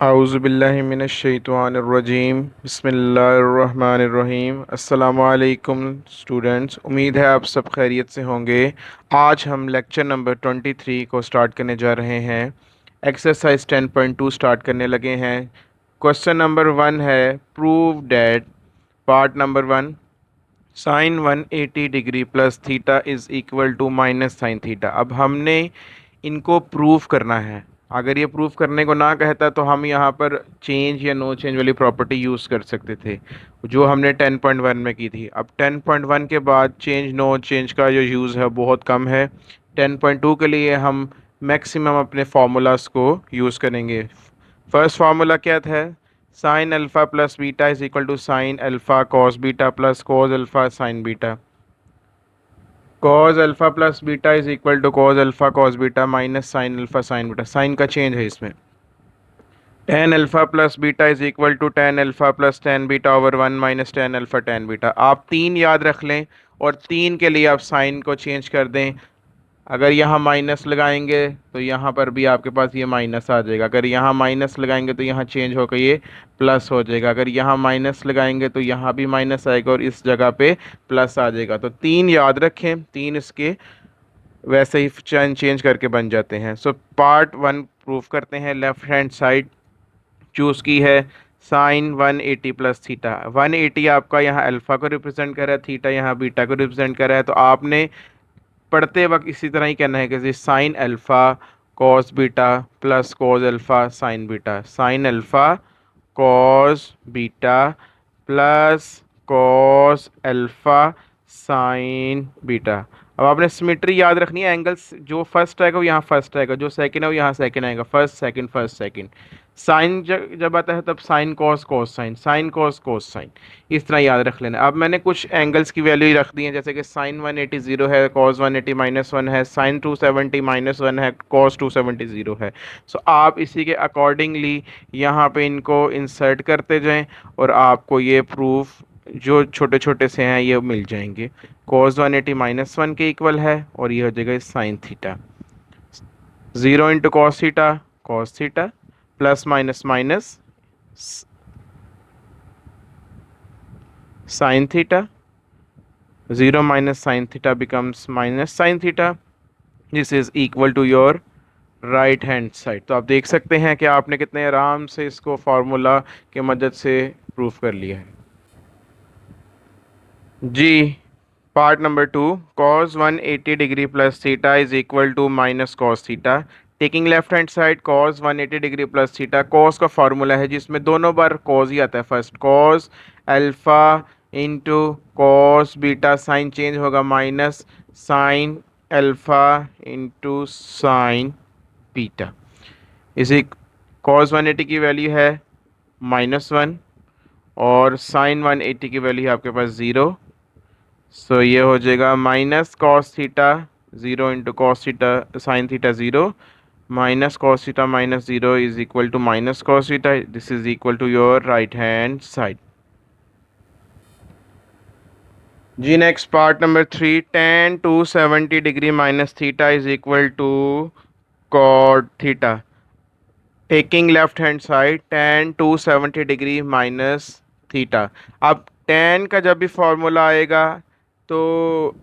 आउज़ुबिल्लाहिमिनश्शैतानिर्रजीम बिस्मिल्लाहिर्रहमानिर्रहीम। अस्सलामु अलैकुम स्टूडेंट्स, उम्मीद है आप सब खैरियत से होंगे। आज हम लेक्चर नंबर 23 को स्टार्ट करने जा रहे हैं। एक्सरसाइज 10.2 स्टार्ट करने लगे हैं। क्वेश्चन नंबर 1 है, prove that part number 1, sine 180 degree plus theta is equal to minus sine theta. अब हमने इनको प्रूव करना है। अगर ये प्रूव करने को ना कहता तो हम यहाँ पर चेंज या नो चेंज वाली प्रॉपर्टी यूज़ कर सकते थे, जो हमने 10.1 में की थी। अब 10.1 के बाद चेंज नो चेंज का जो यूज़ है बहुत कम है। 10.2 के लिए हम मैक्सिमम अपने फार्मूलाज को यूज़ करेंगे। फर्स्ट फार्मूला क्या था? Sine alpha plus beta is equal to sine alpha cos beta plus cos alpha sine beta. Cos alpha plus beta is equal to cos alpha cos beta minus sine alpha sine beta. Sine का change है इसमें। Tan alpha plus beta is equal to tan alpha plus tan beta over one minus tan alpha tan beta. आप तीन याद रख लें और तीन के लिए आप साइन को चेंज कर दें। अगर यहाँ माइनस लगाएंगे तो यहाँ पर भी आपके पास ये माइनस आ जाएगा। अगर यहाँ माइनस लगाएंगे तो यहाँ चेंज होकर ये प्लस हो जाएगा। अगर यहाँ माइनस लगाएंगे तो यहाँ भी माइनस आएगा और इस जगह पे प्लस आ जाएगा। तो तीन याद रखें, तीन इसके वैसे ही चेंज करके बन जाते हैं। सो पार्ट 1 प्रूफ करते हैं। लेफ्ट हैंड साइड चूज़ की है साइन 180 प्लस थीटा। 180 आपका यहाँ अल्फ़ा को रिप्रेजेंट कर रहा है, थीटा यहाँ बीटा को रिप्रेजेंट कर रहा है। तो आपने पढ़ते वक्त इसी तरह ही कहना है कि sign alpha cos beta plus cos alpha sine beta. Sign alpha cos beta plus cos alpha sine beta. अब आपने सिमेट्री याद रखनी है। एंगल्स जो फर्स्ट आएगा वो यहाँ फर्स्ट आएगा, जो सेकंड है वो यहाँ सेकंड आएगा। First second first second. Sine जब आता है तब sine cos cos sine, sine cos cos sine, इस तरह याद रख लेना। अब मैंने कुछ एंगल्स की वैल्यू रख दी है, जैसे कि साइन 180 0 है, कॉस 180 -1 है, साइन 270 -1 है, कॉस 270 0 है। सो आप इसी के अकॉर्डिंगली यहाँ पे इनको इंसर्ट करते जाएं और आपको ये प्रूफ जो छोटे छोटे से हैं ये मिल जाएंगे। कॉस 180 -1 के इक्वल है और ये हो जाएगा sign theta. 0 into cos theta plus minus minus sine theta. 0 minus sin theta becomes minus sin theta. This is equal to your right hand side. तो आप देख सकते हैं कि आपने कितने आराम से इसको फार्मूला के मदद से प्रूफ कर लिया है जी। Part number 2, cos 180 degree plus theta is equal to minus cos theta. Taking left hand side cos 180 degree plus theta. cos का फार्मूला है जिसमें दोनों बार cos ही आता है। First cos alpha into cos beta, sign change होगा minus sine alpha into sine beta. इसी cos 180 की वैल्यू है -1 और साइन 180 की वैल्यू है आपके पास 0। सो ये हो जाएगा minus cos theta 0 into cos theta sine theta 0 minus cos theta minus 0 is equal to minus cos theta. This is equal to your right hand side जी। Next part number 3, tan 270 degree minus theta is equal to cot theta. Taking left hand side tan 270 degree minus theta. अब tan का जब भी formula आएगा तो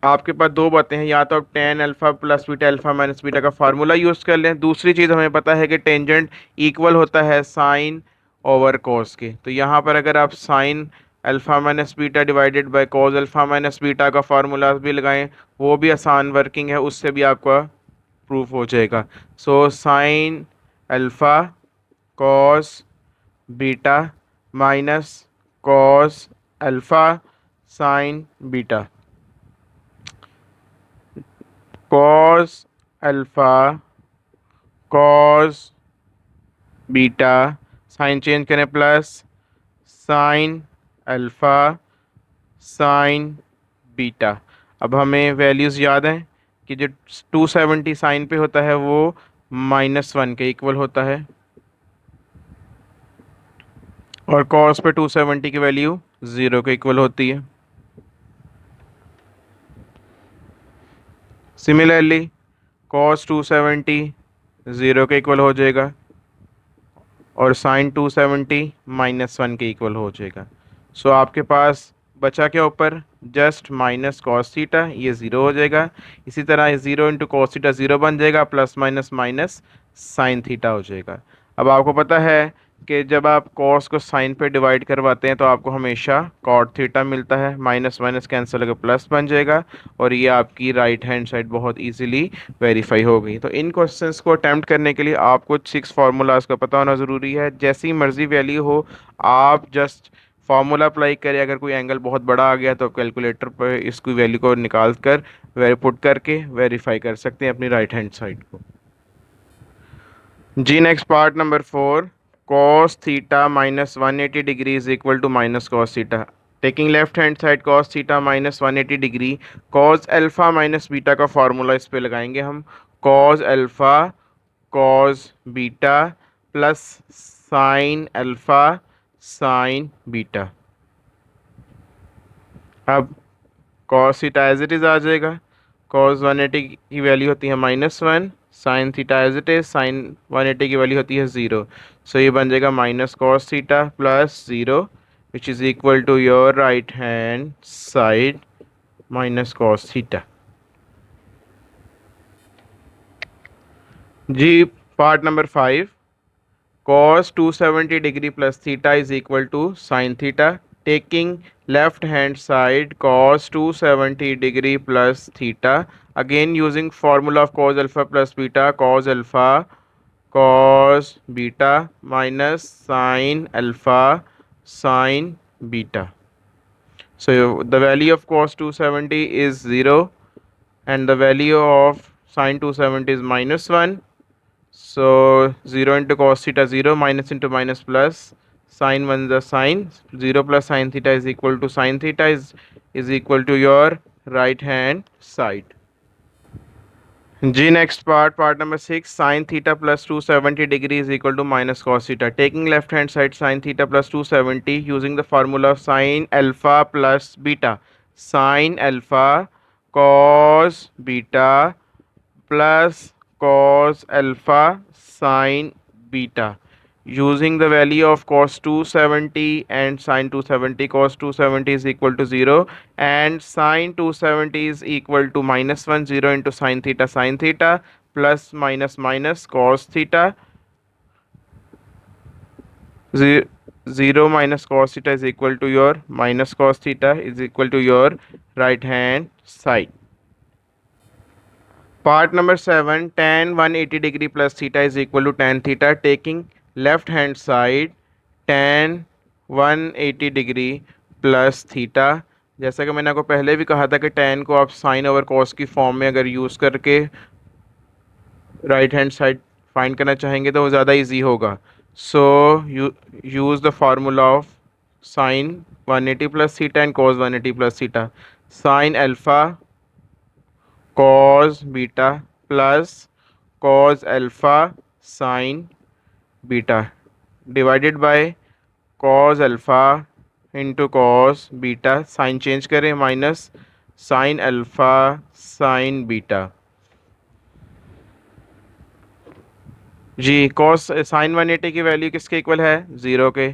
आपके पास दो बातें हैं, या तो आप tan alpha plus beta alpha minus beta का फार्मूला यूज़ कर लें। दूसरी चीज़ हमें पता है कि टेंजेंट इक्वल होता है साइन ओवर कॉस के। तो यहाँ पर अगर आप sign alpha minus beta divided by cos alpha minus beta का फार्मूला भी लगाएं, वो भी आसान वर्किंग है, उससे भी आपका प्रूफ हो जाएगा। So sine alpha cos beta minus cos alpha sine beta. Cos alpha cos beta, sign change करें plus sine alpha sine beta. अब हमें वैल्यूज़ याद हैं कि जो 270 साइन पे होता है वो -1 के इक्वल होता है और कॉस पे 270 की वैल्यू 0 के इक्वल होती है। सिमिलरली कॉस 270 0 के इक्वल हो जाएगा और साइन 270 -1 के इक्वल हो जाएगा। सो आपके पास बचा क्या ऊपर, जस्ट माइनस कॉस थीटा, ये ज़ीरो हो जाएगा। इसी तरह 0 इंटू कॉस थीटा 0 बन जाएगा, plus minus minus sine theta हो जाएगा। अब आपको पता है कि जब आप कॉस को साइन पे डिवाइड करवाते हैं तो आपको हमेशा कॉट थीटा मिलता है, माइनस माइनस कैंसिल होकर प्लस बन जाएगा, और ये आपकी राइट हैंड साइड बहुत इजीली वेरीफाई हो गई। तो इन क्वेश्चंस को अटैम्प्ट करने के लिए आपको 6 फार्मूलाज का पता होना ज़रूरी है। जैसी मर्जी वैल्यू हो, आप जस्ट फार्मूला अप्लाई करें। अगर कोई एंगल बहुत बड़ा आ गया तो कैलकुलेटर पर इसकी वैल्यू को निकाल कर पुट करके वेरीफाई कर सकते हैं अपनी राइट हैंड साइड को। जी next part number 4, cos theta minus 180 degree is equal to minus cos theta. Taking left hand side cos theta minus 180 degree, cos alpha minus beta का फॉर्मूला इस पे लगाएंगे हम। cos alpha cos beta plus sine alpha sine beta. अब cos theta as it is आ जाएगा। cos 180 की value होती है -1, sine theta as it is, sine 180 की वैल्यू होती है 0। सो ये बन जाएगा minus cos theta plus 0, which is equal to your right hand side minus cos theta. जी part number 5, cos 270 degree plus theta is equal to sin theta. Taking left hand side cos 270 degree plus theta, again using formula of cos alpha plus beta, cos alpha cos beta minus sin alpha sin beta. So the value of cos 270 is 0 and the value of sin 270 is -1. So 0 into cos theta 0, minus into minus plus, sine 1 is a sine, 0 plus sine theta is equal to sine theta is equal to your right hand side. G next part number 6, sine theta plus 270 degree is equal to minus cos theta. Taking left hand side sine theta plus 270 using the formula of sine alpha plus beta, sine alpha cos beta plus cos alpha sin beta, using the value of cos 270 and sin 270. Cos 270 is equal to 0 and sin 270 is equal to -1, 0 into sin theta plus minus minus cos theta, 0 minus cos theta is equal to your minus cos theta is equal to your right hand side. Part number 7, tan 180 degree plus theta is equal to tan theta. Taking left hand side tan 180 degree plus theta. जैसा कि मैंने आपको पहले भी कहा था कि tan को आप साइन ओवर कॉस की फॉर्म में अगर यूज़ करके राइट हैंड साइड फाइंड करना चाहेंगे तो वो ज़्यादा इजी होगा। So use the formula of sine 180 plus theta and cos 180 plus theta. Sine alpha cos beta plus cos alpha sin beta divided by cos alpha into cos beta, sign change करें, minus sin alpha sin beta। जी cos sin 180 की value किसके equal है, 0 के,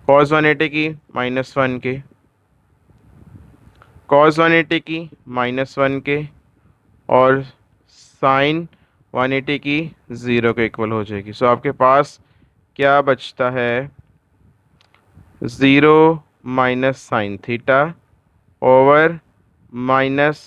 cos 180 की -1 के, cos 180 की -1 के, और साइन 180 की 0 के इक्वल हो जाएगी। सो आपके पास क्या बचता है, 0 minus sine theta over minus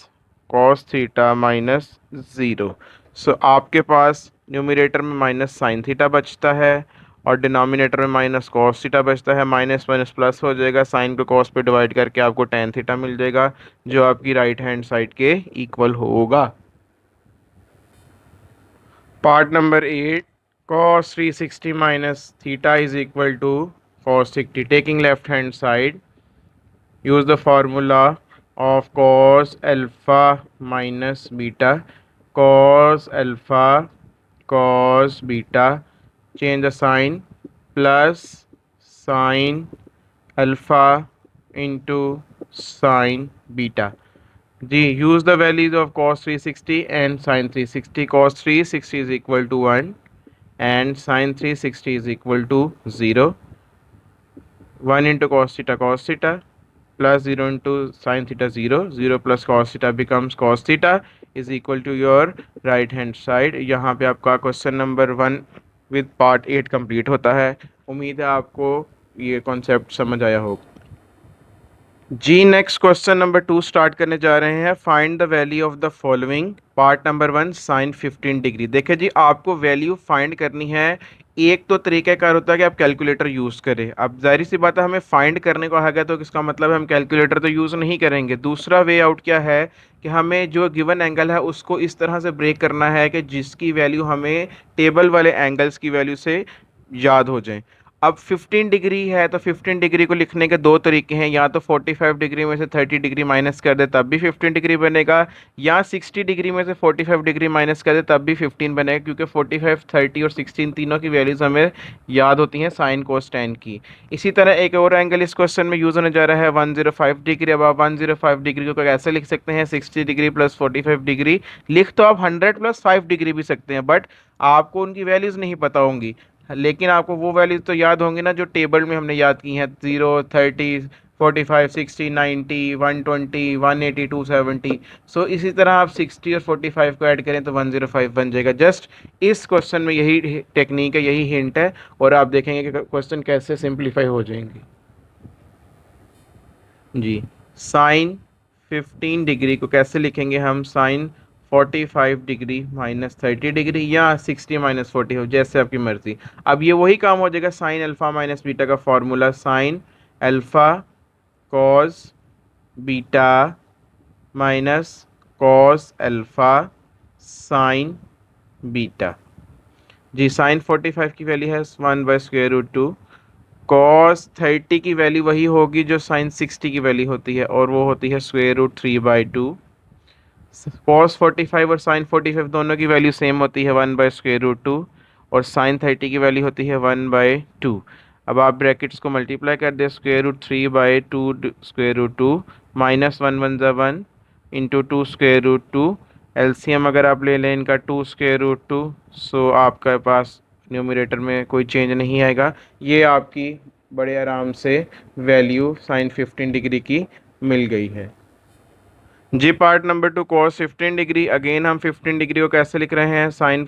cos theta minus 0। सो आपके पास न्यूमरेटर में माइनस साइन थीटा बचता है और डिनोमिनेटर में माइनस कॉस थीटा बचता है। माइनस माइनस प्लस हो जाएगा, साइन को कॉस पे डिवाइड करके आपको टेन थीटा मिल जाएगा जो आपकी राइट हैंड साइड के इक्वल होगा। Part number 8, cos 360 minus theta is equal to cos 60. Taking left hand side, use the formula of cos alpha minus beta, cos alpha cos beta, change the sign, plus sin alpha into sin beta. जी use the values of cos 360 and sin 360. cos 360 is equal to 1 and sin 360 is equal to 0. 1 into cos theta plus 0 into sin theta 0. 0 plus cos theta becomes cos theta is equal to your right hand side. यहाँ पे आपका question number 1 with part 8 complete होता है. उम्मीद है आपको ये concept समझ आया होगा. जी नेक्स्ट क्वेश्चन नंबर 2 स्टार्ट करने जा रहे हैं. Find the value of the following. Part number 1 sine 15 degree. देखिए जी आपको वैल्यू फाइंड करनी है. एक तो तरीक़ाकार होता है कि आप कैलकुलेटर यूज़ करें. अब जाहिर सी बात है हमें फाइंड करने को आ गया तो इसका मतलब है हम कैलकुलेटर तो यूज़ नहीं करेंगे. दूसरा वे आउट क्या है कि हमें जो गिवन एंगल है उसको इस तरह से ब्रेक करना है कि जिसकी वैल्यू हमें टेबल वाले एंगल्स की वैल्यू से याद हो जाए. अब 15 डिग्री है तो 15 डिग्री को लिखने के दो तरीके हैं. या तो 45 डिग्री में से 30 डिग्री माइनस कर दे तब भी 15 डिग्री बनेगा, या 60 डिग्री में से 45 डिग्री माइनस कर दे तब भी 15 बनेगा, क्योंकि 45, 30 और 16 तीनों की वैल्यूज़ हमें याद होती हैं साइन कोस टैन की. इसी तरह एक और एंगल इस क्वेश्चन में यूज़ होने जा रहा है 105 डिग्री. अब आप 105 डिग्री को कैसे लिख सकते हैं? 60 डिग्री प्लस 45 डिग्री. लिख तो आप 100 प्लस 5 डिग्री भी सकते हैं, बट आपको उनकी वैल्यूज़ नहीं पता होंगी. लेकिन आपको वो वैल्यूज तो याद होंगी ना जो टेबल में हमने याद की हैं. 0, 30, 45, 60, 90, 120, 180, 270. सो इसी तरह आप 60 और 45 को ऐड करें तो 105 बन जाएगा. जस्ट इस क्वेश्चन में यही टेक्निक है, यही हिंट है, और आप देखेंगे कि क्वेश्चन कैसे सिंप्लीफाई हो जाएंगे. जी साइन 15 डिग्री को कैसे लिखेंगे हम? साइन 45 डिग्री माइनस 30 डिग्री, या 60 माइनस 40 हो, जैसे आपकी मर्ज़ी. अब ये वही काम हो जाएगा साइन अल्फ़ा माइनस बीटा का formula. Sine alpha cos beta minus cos alpha sine beta. जी साइन 45 की वैल्यू है 1/√2. कॉस 30 की वैल्यू वही होगी जो साइन 60 की वैल्यू होती है, और वो होती है √3/2. कॉस 45 और साइन 45 दोनों की वैल्यू सेम होती है 1/√2, और साइन 30 की वैल्यू होती है 1/2. अब आप ब्रैकेट्स को मल्टीप्लाई कर दें. √3/2 √2 माइनस 1 1 ज़ा 1 इंटू 2 √2. एलसीएम अगर आप ले लें इनका 2 √2, सो आपके पास न्यूमरेटर में कोई चेंज नहीं आएगा. ये आपकी बड़े आराम से वैल्यू साइन 15 डिग्री की मिल गई है. जी part number 2 cos 15 degree. Again हम 15 डिग्री को कैसे लिख रहे हैं? Sine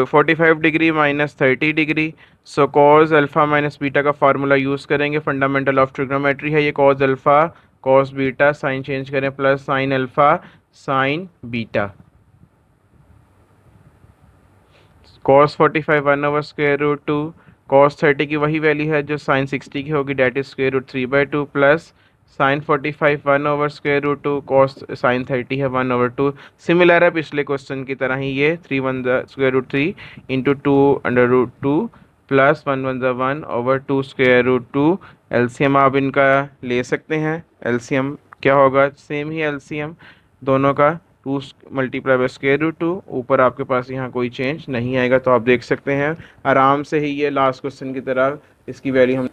45 degree minus 30 degree. So cos alpha minus beta का फार्मूला यूज़ करेंगे. फंडामेंटल ऑफ ट्रिग्नोमेट्री है ये. Cos alpha cos beta, sign change करें, plus sine alpha sine beta. Cos 45 1/√2. Cos 30 की वही वैल्यू है जो साइन 60 की होगी, that is √3/2, plus sine 45 1/√2. Cos sine 30 है 1/2. सिमिलर है पिछले क्वेश्चन की तरह ही ये. 3 1/√3 इंटू 2/√2 प्लस 1 1 1/2 √2. एलसीएम आप इनका ले सकते हैं. एलसीएम क्या होगा? सेम ही एलसीएम दोनों का 2 मल्टीप्लाई बाय √2. ऊपर आपके पास यहाँ कोई चेंज नहीं आएगा, तो आप देख सकते हैं आराम से ही ये लास्ट क्वेश्चन की तरह इसकी वैल्यू हम.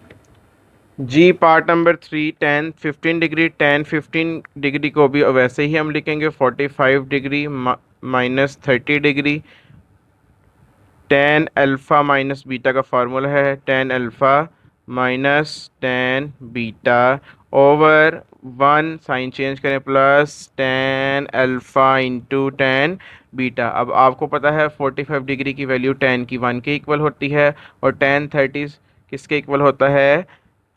जी part number 3 tan 15 degree. tan 15 degree को भी वैसे ही हम लिखेंगे 45 degree minus 30 degree. tan alpha minus beta का फार्मूला है tan alpha minus tan beta over 1, sign change करें, plus tan alpha into tan beta. अब आपको पता है 45 डिग्री की वैल्यू tan की 1 के इक्वल होती है, और tan 30 किसके इक्वल होता है?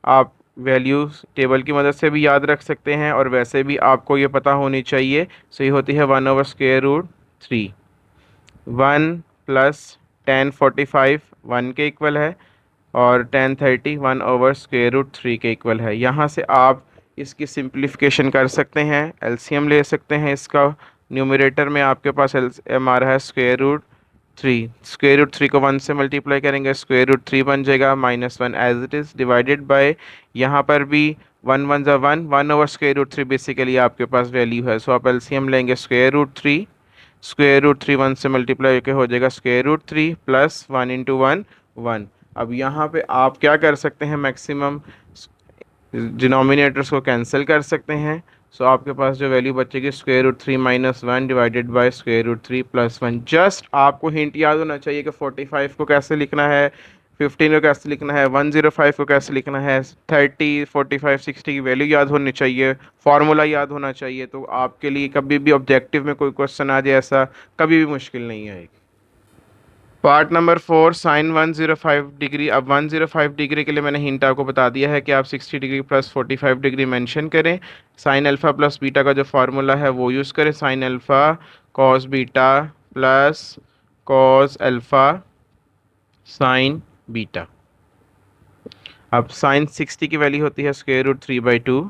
आप वैल्यूज टेबल की मदद से भी याद रख सकते हैं, और वैसे भी आपको ये पता होनी चाहिए. सो ये होती है 1/√3. 1 प्लस tan 45 1 के इक्वल है, और tan 30 1/√3 के इक्वल है. यहाँ से आप इसकी सिंप्लीफिकेशन कर सकते हैं, एलसीएम ले सकते हैं इसका. न्यूमरेटर में आपके पास एलसीएम आ रहा है √3. √3 को 1 से मल्टीप्लाई करेंगे, √3 बन जाएगा, -1 as it is, divided by यहाँ पर भी 1 1 ज़ा 1 1/√3 बेसिकली आपके पास वैल्यू है. सो आप एलसीएम लेंगे √3. √3 1 से मल्टीप्लाई होकर हो जाएगा √3 प्लस 1 इंटू 1 1. अब यहाँ पे आप क्या कर सकते हैं? मैक्सिमम डिनोमिनेटर्स को कैंसिल कर सकते हैं, सो आपके पास जो वैल्यू बचेगी square root 3 minus 1 divided by square root 3 plus 1। Just आपको हिंट याद होना चाहिए कि 45 को कैसे लिखना है, 15 को कैसे लिखना है, 105 को कैसे लिखना है, 30 45 60 की वैल्यू याद होनी चाहिए, फार्मूला याद होना चाहिए। तो आपके लिए कभी भी ऑब्जेक्टिव में कोई क्वेश्चन आ जाए ऐसा कभी भी मुश्किल नहीं आएगी। Part number 4 sine 105 degree. अब 105 डिग्री के लिए मैंने हिंट आपको बता दिया है कि आप 60 डिग्री प्लस 45 डिग्री मेंशन करें। साइन अल्फ़ा प्लस बीटा का जो फार्मूला है वो यूज़ करें, sign alpha cos beta plus cos alpha sine beta. अब साइन 60 की वैल्यू होती है स्क्वायर रूट 3/2,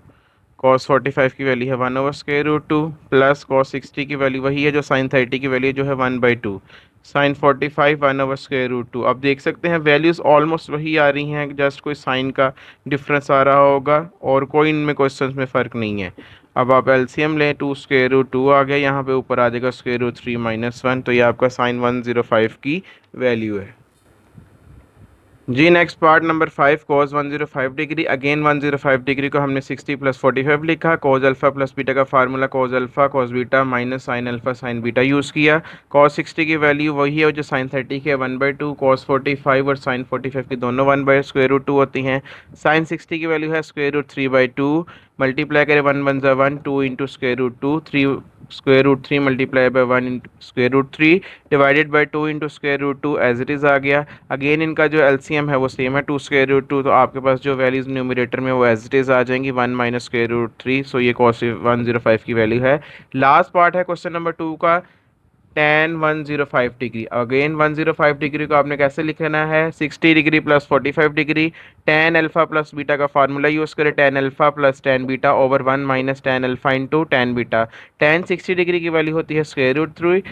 कॉस 45 की वैल्यू है 1/√2 प्लस कॉस 60 की वैल्यू वही है जो साइन 30 की वैल्यू जो है 1/2, साइन 45 1/√2। अब देख सकते हैं वैल्यूज़ ऑलमोस्ट वही आ रही हैं, जस्ट कोई साइन का डिफरेंस आ रहा होगा और कोई इनमें क्वेश्चन में फ़र्क नहीं है। अब आप एलसीएम लें, 2√2 आ गया, यहाँ पे ऊपर आ जाएगा स्क्वायर रूट 3 माइनस 1, तो ये आपका साइन 105 की वैल्यू है जी। Next part number 5 cos 105 degree. Again 105 degree को हमने 60 प्लस 45 लिखा। कॉस अल्फा प्लस बीटा का formula cos alpha cos beta minus sine alpha sine beta use किया। कॉस 60 की वैल्यू वही है जो साइन 30 की है 1/2, कॉस 45 और साइन 45 की दोनों 1/√2 होती हैं। साइन 60 की वैल्यू है स्क्वायर रूट 3/2, मल्टीप्लाई करें 1 1 ज़ा 1, 2 into square root 2, 3 square root 3 multiply by 1 into square root 3 divided by 2 into square root 2 as it is आ गया। अगेन इनका जो एलसीएम है वो सेम है 2 स्क्वायर रूट 2, तो आपके पास जो वैल्यूज़ न्यूमरेटर में वो एज इट इज़ आ जाएंगी 1 माइनस स्क्वायर रूट 3। सो ये कॉस 105 की वैल्यू है। लास्ट पार्ट है क्वेश्चन नंबर 2 का, tan 105 डिग्री। अगेन 105 डिग्री को आपने कैसे लिखना है, 60 degree plus 45 degree, tan alpha plus beta का फार्मूला यूज़ करें, tan alpha plus tan beta over 1 minus tan alpha into tan beta. tan 60 degree की वैल्यू होती है स्क्वायर रूट 3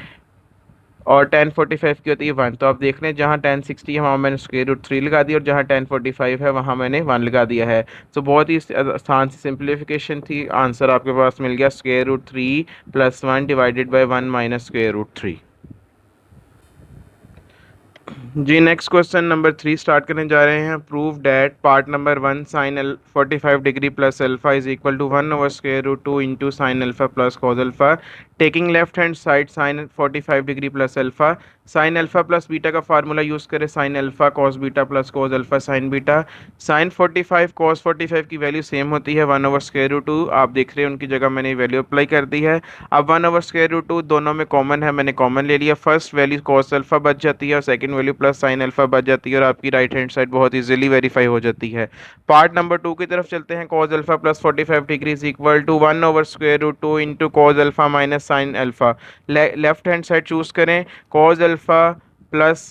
और tan 45 की होती है 1। तो आप देख लें जहाँ tan 60 है वहाँ मैंने स्क्वायर रूट 3 लगा दिया और जहाँ tan 45 है वहाँ मैंने 1 लगा दिया है। तो बहुत ही आसान सी सिंप्लीफिकेशन थी। आंसर आपके पास मिल गया square root 3 plus 1 divided by 1 minus square root 3। जी नेक्स्ट क्वेश्चन नंबर 3 स्टार्ट करने जा रहे हैं। Prove that part number 1 sine 45 degree plus alpha is equal to 1/√2 into sine alpha plus cos alpha. Taking left hand side sine 45 degree plus alpha, sine alpha plus beta का formula use करें, sine alpha cos beta plus cos alpha sine beta. Sign 45 cos 45 की value same होती है 1/√2। आप देख रहे हैं उनकी जगह मैंने वैल्यू अप्लाई कर दी है। अब 1/√2 दोनों में कॉमन है, मैंने कॉमन ले लिया। फर्स्ट वैल्यू कॉस अल्फा बच जाती है और second value plus sine alpha बच जाती है और आपकी राइट हैंड साइड बहुत इजीली वेरीफाई हो जाती है। पार्ट नंबर 2 की तरफ चलते हैं। Cos alpha plus 45 degree is equal to 1/√2 into cos alpha minus sine alpha. Left hand side choose करें, cos alpha plus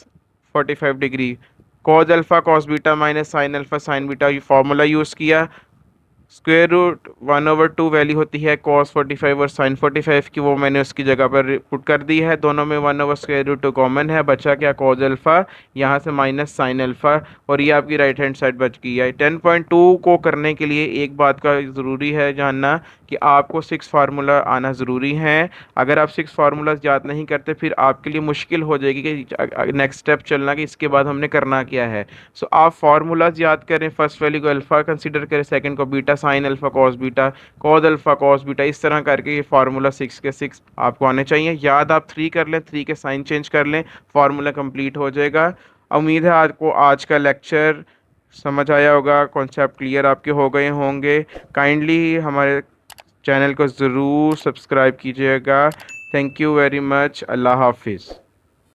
45 degree, cos alpha cos beta minus sine alpha sine beta, ये formula use किया। Square root 1/2 value होती है cos 45 और sign 45 की, वो मैंने उसकी जगह पर पुट कर दी है। दोनों में 1/√2 कॉमन है, बचा क्या कॉस अल्फ़ा, यहाँ से माइनस साइन अल्फ़ा और ये आपकी राइट हैंड साइड बच गई है। 10.2 को करने के लिए एक बात का ज़रूरी है जानना कि आपको 6 फार्मूला आना ज़रूरी है। अगर आप 6 फार्मूलाज याद नहीं करते फिर आपके लिए मुश्किल हो जाएगी कि नेक्स्ट स्टेप चलना कि इसके बाद हमने करना क्या है। सो आप फार्मूलाज याद करें, फर्स्ट वैल्यू को अल्फ़ा कंसीडर करें, सेकंड को beta sine alpha cos beta, cos alpha cos beta, इस तरह करके ये फार्मूला 6 के 6 आपको आने चाहिए। याद आप 3 कर लें, 3 के साइन चेंज कर लें, फार्मूला कंप्लीट हो जाएगा। उम्मीद है आपको आज का लेक्चर समझ आया होगा, कॉन्सेप्ट क्लियर आपके हो गए होंगे। काइंडली हमारे चैनल को ज़रूर सब्सक्राइब कीजिएगा। Thank you very much. अल्लाह हाफिज़।